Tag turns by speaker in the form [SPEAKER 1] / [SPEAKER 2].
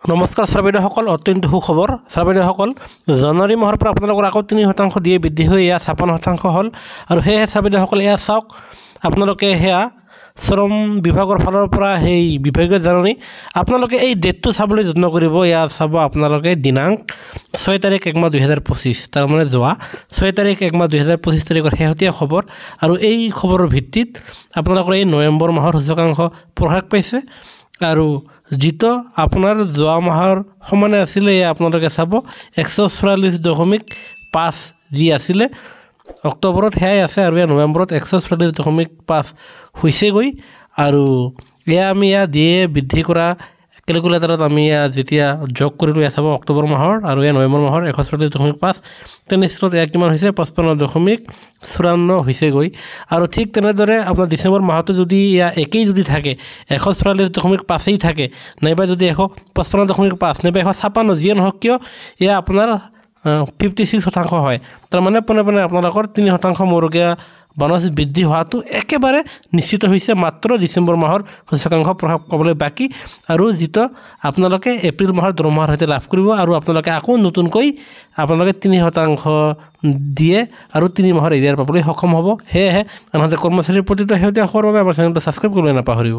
[SPEAKER 1] নমস্কাৰ শ্ৰমিকসকল, অত্যন্ত সুখবৰ শ্ৰমিকসকল। জানুৱাৰী মাহৰ পৰা আপোনালোকৰ আকৌ 3% দিয়ে বৃদ্ধি হৈ এয়া 56% হ'ল। আৰু সেয়েহে শ্ৰমিকসকল এয়া চাওক, আপোনালোকে সেয়া শ্ৰম বিভাগৰ ফালৰ পৰা সেই বিভাগীয় জাননী আপোনালোকে এই ডেটটো চাবলৈ যত্ন কৰিব। এয়া চাব আপোনালোকে দিনাংক 6 তাৰিখ 1 মাহ 2025, তাৰমানে যোৱা 6 তাৰিখ 1 মাহ 2025 তাৰিখৰ শেহতীয়া খবৰ। আৰু এই খবৰৰ ভিত্তিত আপোনালোকৰ এই নৱেম্বৰ মাহৰ সূচকাংশ প্ৰকাশ পাইছে। আৰু যিটো আপোনাৰ যোৱা মাহৰ সমানে আছিলে, আপোনালোকে চাব 144.5 যি আছিলে অক্টোবৰত সেয়াই আছে। আৰু এয়া নৱেম্বৰত 144.5 হৈছেগৈ। আৰু এয়া আমি দিয়ে বৃদ্ধি কৰা কেলকুলেটাৰত আমি যেতিয়া যোগ কৰিলোঁ, এয়া চাব অক্টোবৰ মাহৰ আৰু এয়া নৱেম্বৰ মাহৰ 144.5 তেনেস্থলত এয়া কিমান হৈছে 55.54 হৈছেগৈ। আৰু ঠিক তেনেদৰে আপোনাৰ ডিচেম্বৰ মাহতো যদি এয়া একেই যদি থাকে 144.5 থাকে, নাইবা যদি 155.5 নাইবা 156 যিয়ে নহওক কিয়, এয়া আপোনাৰ 56% হয়। তাৰমানে পোনে পোনে আপোনালোকৰ 3% মূৰকীয়া বনাছ বৃদ্ধি হোৱাটো একেবাৰে নিশ্চিত হৈছে। মাত্ৰ ডিচেম্বৰ মাহৰ সূচকাংশ প্ৰভাৱ পাবলৈ বাকী। আৰু যিটো আপোনালোকে এপ্ৰিল মাহৰ দৰমহাৰ সৈতে লাভ কৰিব। আৰু আপোনালোকে আকৌ নতুনকৈ আপোনালোকে 3% দিয়ে আৰু 3 মাহৰ এৰিয়াৰ পাবলৈ সক্ষম হ'ব। সেয়েহে আনহাতে কৰ্মচাৰীৰ প্ৰতিটো শেহতীয়া খবৰৰ বাবে আমাৰ চেনেলটো ছাবস্ক্ৰাইব কৰিবলৈ নাপাহৰিব।